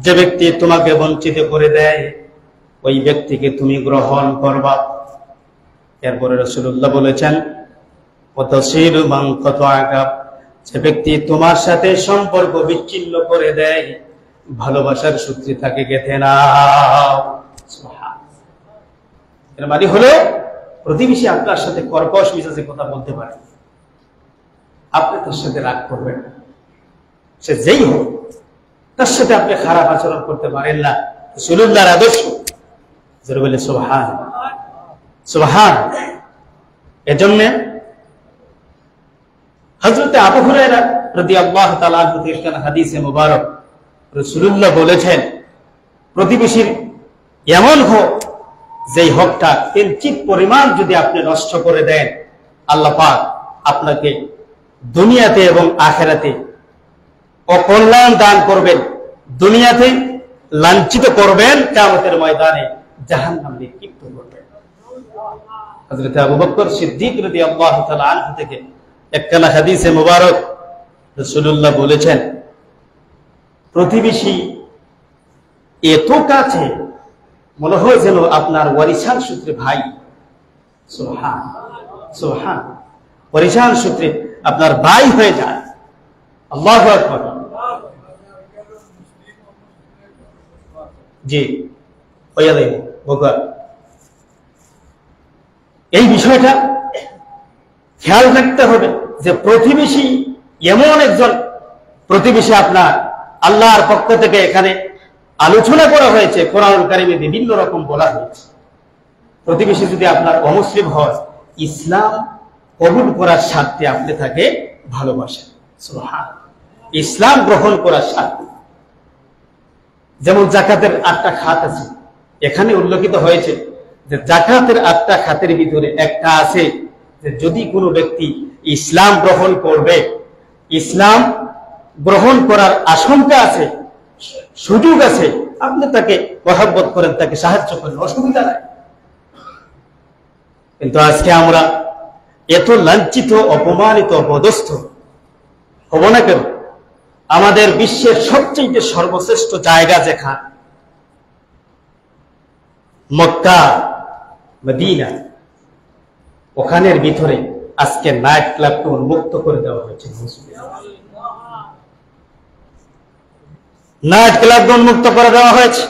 যে ব্যক্তি তোমাকে বঞ্চিত করে দেয় ওই ব্যক্তিকে তুমি গ্রহণ করবা। এরপরে রাসূলুল্লাহ বলেছেন, ওয়া তাসিলু মান কাতা'াকা, যে ব্যক্তি তোমার সাথে সম্পর্ক বিচ্ছিন্ন করে দেয় ভালোবাসার সূত্রে তাকে গেঁথে নাও। সুবহানাল্লাহ। এর মানে হলো প্রতিবেশী আপনার সাথে কর্কশ মেজাজে কথা বলতে পারে, আপনি তার সাথে রাগ করবেন, সে যেই হোক তার সাথে আপনি খারাপ আচরণ করতে পারেন না। রাসূলুল্লাহর আদর্শ। যারা বলে সুবহানাল্লাহ, সুবহানাল্লাহ। এজন্য হযরত আবু হুরায়রা রাদিয়াল্লাহু তাআলা আনহু থেকে হাদিসে মুবারক রাসূলুল্লাহ বলেছেন, প্রতিবেশীর এমন হোক যেই হকটা কিঞ্চিত পরিমাণ যদি আপনি নষ্ট করে দেন, আল্লাহ পাক আপনাকে দুনিয়াতে এবং আখিরাতে অকল্যাণ দান করবেন, দুনিয়াতে লাঞ্ছিত করবেন, কিয়ামতের ময়দানে জাহান্নামে নিক্ষিপ্ত করবেন। হযরত আবু বকর সিদ্দিক রাদিয়াল্লাহু তাআলা আনহু থেকে একখানা হাদিসে মুবারক রাসূলুল্লাহ বলেছেন, প্রতিবেশী এত কাছে মনে হয় যেন আপনার ওয়ারিসান সূত্রে ভাই। সুবহানাল্লাহ, সুবহানাল্লাহ। ওয়ারিসান সূত্রে আপনার ভাই হয়ে যায়। আল্লাহু আকবার। জি, ওয়াইয়ালাই বকর এই বিষয়টা খেয়াল রাখতে হবে যে প্রতিবেশী এমন একজন প্রতিবেশী আপনার আল্লাহর পক্ষ থেকে এখানে আলোচনা করা হয়েছে, কোরআনুল কারীমে বিভিন্ন রকম বলা হয়েছে। প্রতিবেশী যদি আপনার অমুসলিম হয়, ইসলাম কবুল করার স্বার্থে আপনি তাকে ভালোবাসেন, সুবহানাল্লাহ, ইসলাম গ্রহণ করার স্বার্থে। যেমন জাকাতের 8টা খাত আছে, এখানে উল্লেখিত হয়েছে যে জাকাতের 8টা খাতের ভিতরে একটা আছে যে যদি কোনো ব্যক্তি ইসলাম গ্রহণ করবে, ইসলাম গ্রহণ করার আশঙ্কা আছে, সুযোগ আছে, আপনি তাকে মহব্বত করেন, তাকে সাহায্য করেন, অসুবিধা নাই। কিন্তু আজকে আমরা এত লাঞ্ছিত, অপমানিত, অপদস্থ হব না কেন? আমাদের বিশ্বের সবচেয়ে সর্বশ্রেষ্ঠ জায়গা যেখানে মক্কা, মদিনা, ওখানের ভিতরে আজকে নাইট ক্লাবকে উন্মুক্ত করে দেওয়া হয়েছে। নাইট ক্লাবকে উন্মুক্ত করে দেওয়া হয়েছে,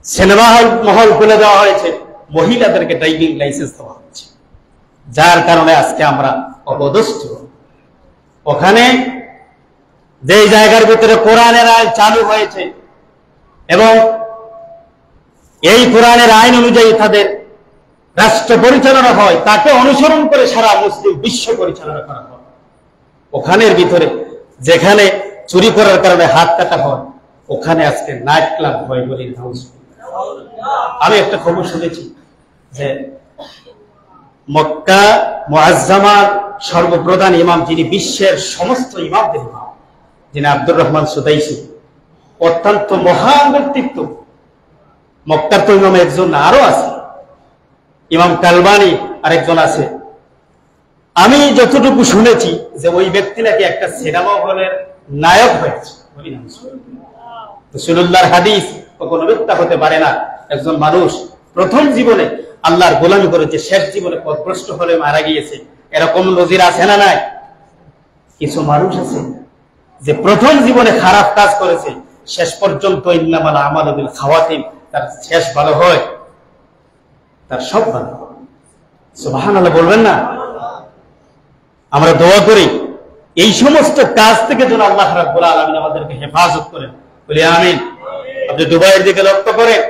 সিনেমা হল মহল খুলে দেওয়া হয়েছে, মহিলাদেরকে ড্রাইভিং লাইসেন্স দেওয়া হচ্ছে, যার কারণে আজকে আমরা অপদস্থ। ওখানে যে জায়গার ভিতরে কোরআনের আইন চালু হয়েছে এবং এই কোরআনের আইন অনুযায়ী তাদের রাষ্ট্র পরিচালনা হয়, তাকে অনুসরণ করে সারা মুসলিম বিশ্ব পরিচালনা করা হয়, ওখানের ভিতরে যেখানে চুরি করার কারণে হাত কাটা হয়, ওখানে আজকে নাইট ক্লাব হয় বলে। আমি একটা খবর শুনেছি যে মক্কা মুআজ্জামার সর্বপ্রধান ইমাম, যিনি বিশ্বের সমস্ত ইমামদের ইমাম, যিনি আব্দুর রহমান সুদাইসি, অত্যন্ত মহান ব্যক্তিত্ব। মক্কার তো ইমাম একজন না, আরো আছে, ইমাম কালবানি আরেকজন আছে। আমি যতটুকু শুনেছি যে ওই ব্যক্তি নাকি একটা সিনেমা হলের নায়ক হয়েছে। রাসূলুল্লাহর হাদিস কখনো মিথ্যা হতে পারে না। একজন মানুষ প্রথম জীবনে আল্লাহর গোলামি করেছে, শেষ জীবনে পথভ্রষ্ট হলে মারা গিয়েছে, এরকম নজির আছে না নাই? কিছু মানুষ আছে যে প্রথম জীবনে খারাপ কাজ করেছে, শেষ পর্যন্ত ইন্নামাল আমালু বিল খাওয়াতিম, তার শেষ ভালো হয়, তার সব ভালো হয়। সুবহানাল্লাহ বলবেন না? আমরা দোয়া করি এই সমস্ত কাজ থেকে যেন আল্লাহ রাব্বুল আলামিন আমাদেরকে হেফাজত করেন, বলি আমিন। আপনি দুবাইয়ের দিকে লক্ষ্য করেন,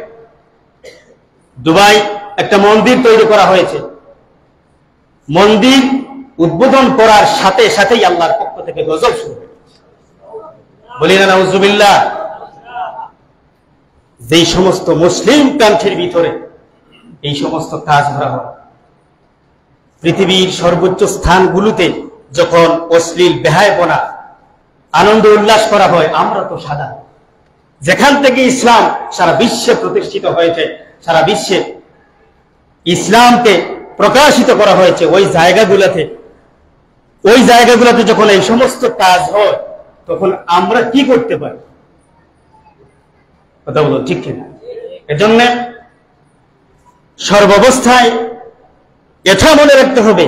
দুবাই একটা মন্দির তৈরি করা হয়েছে, মন্দির উদ্বোধন করার সাথে সাথেই আল্লাহর পক্ষ থেকে গজব শুরু হয়েছে, বলি না নাউজুবিল্লাহ। যেই সমস্ত মুসলিম কান্ট্রির ভিতরে এই সমস্ত কাজ করা হয়, পৃথিবীর সর্বোচ্চ স্থানগুলোতে যখন অশ্লীল বেহায়াপনা, আনন্দ উল্লাস করা হয়, আমরা তো সাধারণ, যেখান থেকে ইসলাম সারা বিশ্বে প্রতিষ্ঠিত হয়েছে, সারা বিশ্বে ইসলামকে প্রকাশিত করা হয়েছে, ওই জায়গাগুলোতে যখন এই সমস্ত কাজ হয়, তখন আমরা কি করতে পারি? কথা বলো ঠিক কিনা? এজন্য সর্বাবস্থায় এটা মনে রাখতে হবে,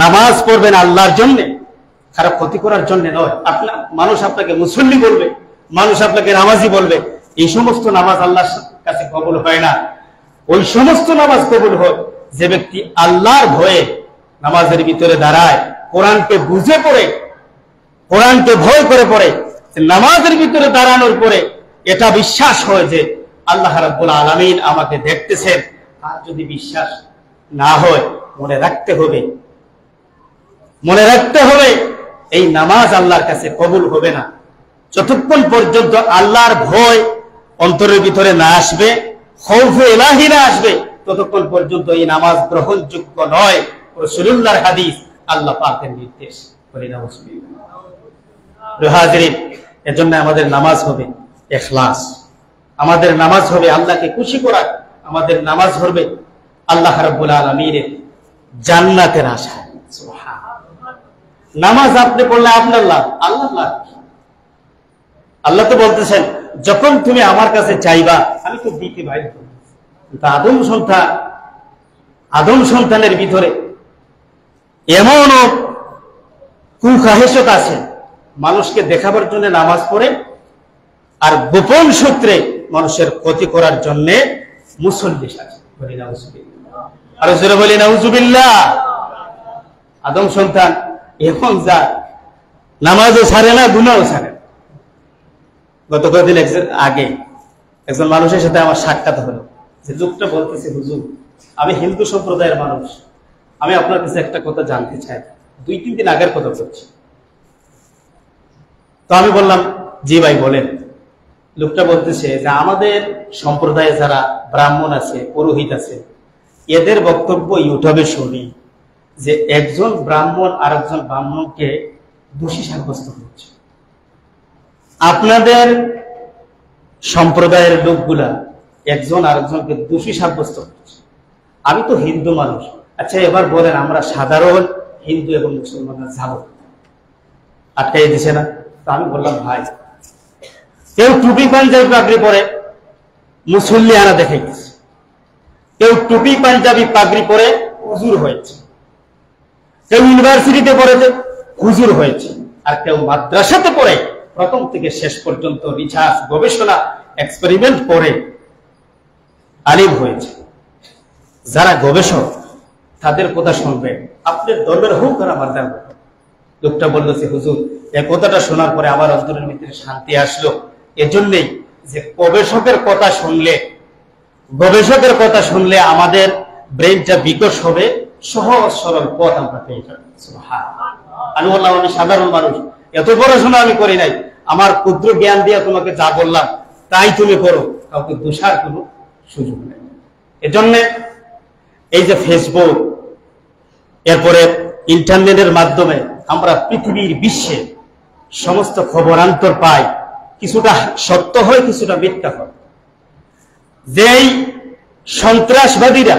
নামাজ পড়বেন আল্লাহর জন্য, খারাপ ক্ষতি করার জন্য নয়। মানুষ আপনাকে মুসল্লি বলবে, মানুষ আপনাকে নামাজি বলবে, এই সমস্ত নামাজ আল্লাহর কাছে কবুল হয় না। ওই সমস্ত নামাজ কবুল হয় যে ব্যক্তি আল্লাহর ভয়ে নামাজের ভিতরে দাঁড়ায়, কোরআনকে বুঝে পড়ে, কোরআনকে ভয় করে পড়ে, নামাজের ভিতরে দাঁড়ানোর পরে এটা বিশ্বাস হয় যে আল্লাহ রাব্বুল আলামিন আমাকে দেখতেছেন। আর যদি বিশ্বাস না হয়, মনে রাখতে হবে এই নামাজ আল্লাহর কাছে কবুল হবে না। যতক্ষণ পর্যন্ত আল্লাহর ভয় অন্তরের ভিতরে না আসবে, খৌফে ইলাহি না আসবে, ততক্ষণ পর্যন্ত এই নামাজ গ্রহণযোগ্য নয়। রাসূলুল্লাহর হাদিস, আল্লাহ পাকের নির্দেশ। হাজিরিন, এজন্য আমাদের নামাজ হবে ইখলাস, আমাদের নামাজ হবে আল্লাহকে খুশি করা, আমাদের নামাজ হবে আল্লাহ রাব্বুল আলামিনের জান্নাতের আশা। নামাজ আপনি পড়লে আপনার লাভ, আল্লাহ লাভ। আল্লাহ তো বলতেছেন, যখন তুমি আমার কাছে চাইবা আমি তো দিতে বাধ্য। আদম সন্তানের ভিতরে এমন কুখাহেসত আছে, মানুষকে দেখাবার জন্য নামাজ পড়ে, আর গোপন সূত্রে মানুষের ক্ষতি করার জন্য মুসল্লি আছে। আর জোরে বলি নাউজুবিল্লাহ। আদম সন্তান এখন যা নামাজও ছাড়ে না, গুনাহও ছাড়ে না। গত কয়েকদিন আগে একজন মানুষের সাথে আমার সাক্ষাৎ হলো, যে লোকটা বলতেছে, হুজুর আমি হিন্দু সম্প্রদায়ের মানুষ, আমি আপনার কাছে একটা কথা জানতে চাই। 2-3 দিন আগের কথা বলছি। তো আমি বললাম, জি ভাই বলেন। লোকটা বলতেছে যে আমাদের সম্প্রদায়ে যারা ব্রাহ্মণ আছে, পুরোহিত আছে, এদের বক্তব্য ইউটিউবে শুনি যে একজন ব্রাহ্মণ আর একজন ব্রাহ্মণকে দোষী সাব্যস্ত করছে। আপনাদের সম্প্রদায়ের লোকগুলা একজন আরেকজনকে দোষী সাব্যস্ত করছে। আমি তো হিন্দু মানুষ, আচ্ছা এবার বলেন আমরা সাধারণ হিন্দু এবং মুসলমানরা যাবো? আটকাই দিছে না? তো আমি বললাম, ভাই কেউ টুপি পাঞ্জাবি পাগড়ি পরে মুসল্লি আনা দেখে গেছে, কেউ টুপি পাঞ্জাবি পাগড়ি পরে হুজুর হয়েছে, কেউ ইউনিভার্সিটিতে পড়েছে হুজুর হয়েছে, আর কেউ মাদ্রাসাতে পড়ে প্রথম থেকে শেষ পর্যন্ত রিসার্চ, গবেষণা, এক্সপেরিমেন্ট করে আলিম হয়েছে। যারা গবেষক তাদের কথা শুনবেন, আপনার ধর্মের হোক আর আমার ধর্ম। লোকটা বলতেছে, হুজুর এই কথাটা শোনার পরে আমার অন্তরের ভিতরে শান্তি আসলো, এজন্যই যে গবেষকের কথা শুনলে আমাদের ব্রেনটা বিকশ হবে, সহজ সরল পথ আমরা পেয়ে যাবো। আমি বললাম, আমি সাধারণ মানুষ, এত পড়াশোনা আমি করি নাই, আমার ক্ষুদ্র জ্ঞান দিয়ে তোমাকে যা বললাম তাই তুমি করো, কাউকে দোষার কোনো সুযোগ নেই। এজন্য এই যে ফেসবুক, এরপরে ইন্টারনেটের মাধ্যমে আমরা পৃথিবীর বিশ্বে সমস্ত খবরান্তর পাই, কিছুটা সত্য হয়, কিছুটা মিথ্যা হয়। যেই সন্ত্রাসবাদীরা,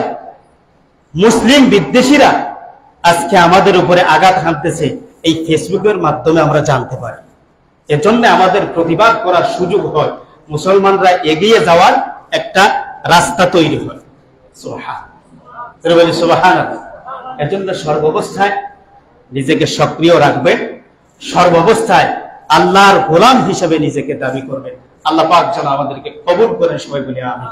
মুসলিম বিদ্বেষীরা আজকে আমাদের উপরে আঘাত হানতেছে, এই ফেসবুকের মাধ্যমে আমরা জানতে পারি। এজন্য আমাদের প্রতিবাদ করার সুযোগ হয়, মুসলমানরা এগিয়ে যাওয়ার একটা রাস্তা তৈরি হয়। সুবহানাল্লাহ। এজন্য সর্বাবস্থায় নিজেকে সক্রিয় রাখবে, সর্বাবস্থায় আল্লাহর গোলাম হিসেবে নিজেকে দাবি করবে। আল্লাহ পাক যেন আমাদেরকে কবুল করেন, সবাই বলি আমিন।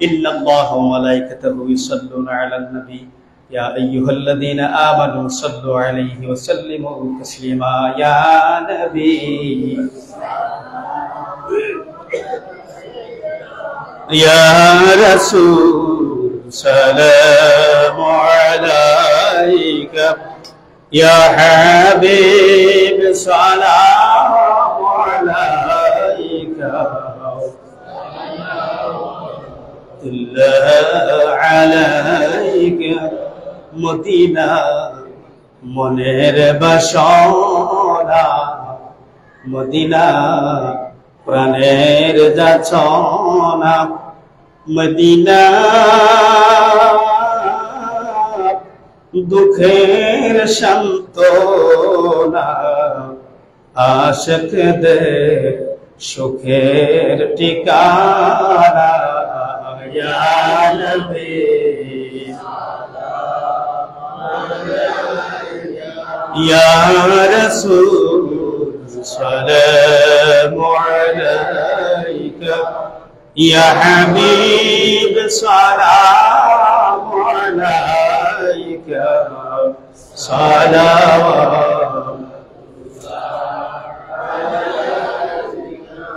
ইন্নাল্লাহা ওয়া মালাইকাতাহু ইউসাল্লুনা আলান নবী ইয়া আইয়ুহাল্লাযীনা আমানু সাল্লু আলাইহি ওয়া সাল্লিমু তাসলিমা। ইয়া নবী ইয়া রাসূল সালামু আলাইকা ইয়া হাবিব সালামু আলাইকা আলাইকা মদিনা মনের বাসনা, মদিনা প্রাণের যাচনা, মদিনা দুঃখের সান্ত্বনা, আশিকদের সুখের ঠিকানা। ইয়া নবী ইয়া রাসূল সালামু আলাইকা ইয়া হাবিব সালামু আলাইকা সালাওয়াত।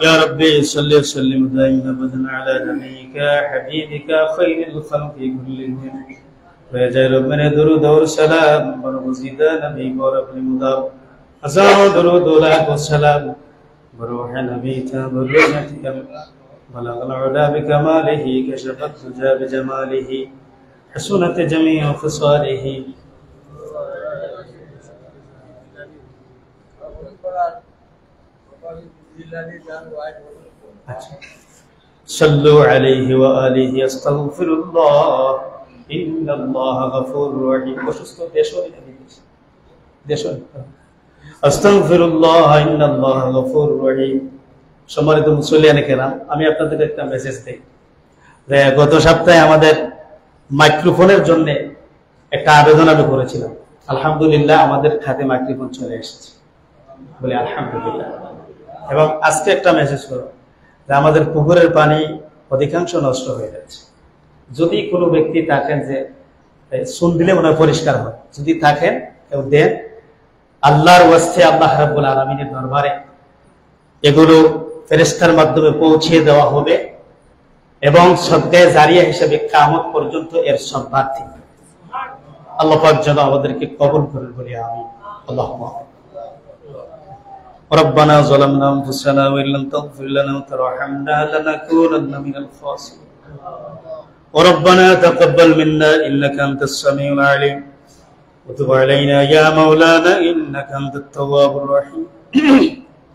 يا ربي صل وسلم دائما ابدا على نبيك حبيبك خير الخلق كلهم ويا ربنا درود والسلام برمزيدا نبي ورب المدار أزام درود والسلام بروح نبيك بروحتك بلغ العلا بكماله كشف الدجى بجماله حسنت جميع خصاله صلوا عليه وآله استغفر الله إن الله غفور رحيم استغفر الله إن الله غفور رحيم। সম্মানিত মুসল্লিয়ানে কেরাম, আমি আপনাদের একটা মেসেজ দেই যে গত সপ্তাহে আমাদের মাইক্রোফোনের জন্য একটা আবেদন আমি করেছিলাম। আলহামদুলিল্লাহ আমাদের খাতে মাইক্রোফোন চলে এসেছে, বলি আলহামদুলিল্লাহ। এবং আজকে একটা মেসেজ করো যে আমাদের পুকুরের পানি অধিকাংশ নষ্ট হয়ে যাচ্ছে। যদি কোনো ব্যক্তি থাকেন যে সুন দিলে মনে হয় পরিষ্কার হয়। যদি থাকেন কেউ দেন, আল্লাহর ওয়াস্তে আল্লাহ রাব্বুল আলামিনের দরবারে এগুলো ফেরেশতার মাধ্যমে পৌঁছে দেওয়া হবে এবং সদকায়ে জারিয়া হিসেবে কিয়ামত পর্যন্ত এর সব বাড়তে। আল্লাহ পাক যেন আমাদেরকে কবুল করেন বলি আমিন। আল্লাহুম্মা ربنا ظلمنا انفسنا وان لم تغفر لنا وترحمنا لنكونن من الخاسرين وربنا تقبل منا انك انت السميع العليم وتب علينا يا مولانا انك انت التواب الرحيم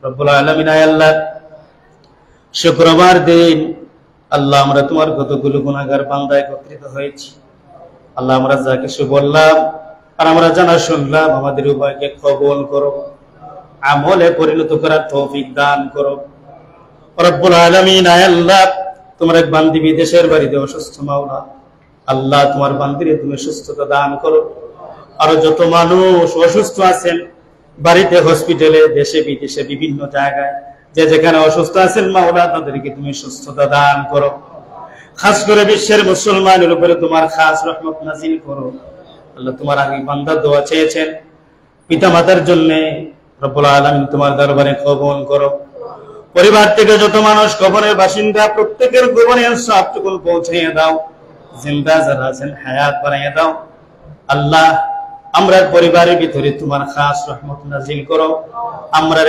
رب العالمين يا الله শুক্রবার দিন আল্লাহ আমরা তোমার কতগুলো গুনাহগার বান্দা একত্রিত হয়েছি। আল্লাহ আমরা যা কিছু বললাম আর আমরা জানা শুনলাম আমাদের উভয়কে কবুল করো, আমলে পরিণত করার তৌফিক দান করো। রব্বুল আলামিন আয় আল্লাহ তোমার এক বান্দি বিদেশের বাড়িতে অসুস্থ মাওলা, আল্লাহ তোমার বান্দিরে তুমি সুস্থতা দান করো। আর যত মানুষ অসুস্থ আছেন বাড়িতে, হসপিটালে, দেশে বিদেশে বিভিন্ন জায়গায় যে যেখানে অসুস্থ আছেন মাওলা তাদেরকে তুমি সুস্থতা দান করো। খাস করে বিশ্বের মুসলমানের উপরে তোমার খাস রহমত নাযিল করো। আল্লাহ তোমার আগে বান্দা দোয়া চেয়েছেন পিতা মাতার জন্য, রব্বুল আলামিন তোমার দরবারে কবুল করো। পরিবার থেকে যত মানুষ কবরের বাসিন্দা প্রত্যেকের কবরের সবটুকু পৌঁছিয়ে দাও। জিন্দা যারা আছেন হায়াত বাড়াইয়া দাও। আল্লাহ আমরার পরিবারের ভিতরে তোমার খাস রহমত নাযিল করো। আমরার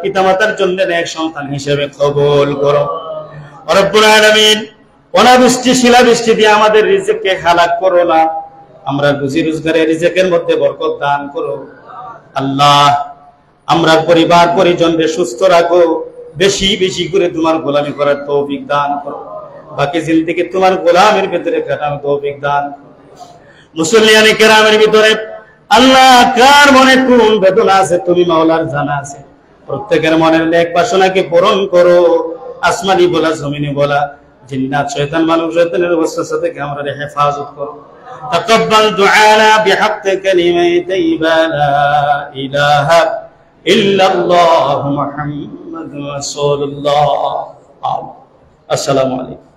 পিতা মাতার জন্য এক সন্তান হিসেবে কবুল করো। রব্বুল আলামিন অনাবৃষ্টি শিলাবৃষ্টি দিয়ে আমাদের রিজিককে হালাক করো না। আমরা রুজি রোজগারের রিজিকের মধ্যে বরকত দান করো। আল্লাহ আমরা পরিবার পরিজনকে সুস্থ রাখো, বেশি বেশি করে তোমার গোলামি করার তৌফিক দান করো। বাকি জিন্দেগি তোমার গোলামের ভিতরে কাটানোর তৌফিক দান করো। মুসলিয়ানে কেরামের ভিতরে আল্লাহ কার মনে কোন বেদনা আছে তুমি মাওলার জানা আছে। প্রত্যেকের মনের নেক বাসনাকে পূরণ করো। আসমানি বলা, জমিনে বলা, জিন্নাত শয়তান মানব শয়তানের ওয়াসওয়াসা থেকে আমরা হেফাজত করো। তাকাব্বাল দুআনা বিহাক্কি কালিমাতি লা ইলাহা ইল্লাল্লাহু মুহাম্মাদুর রাসূলুল্লাহ। আসসালামু আলাইকুম।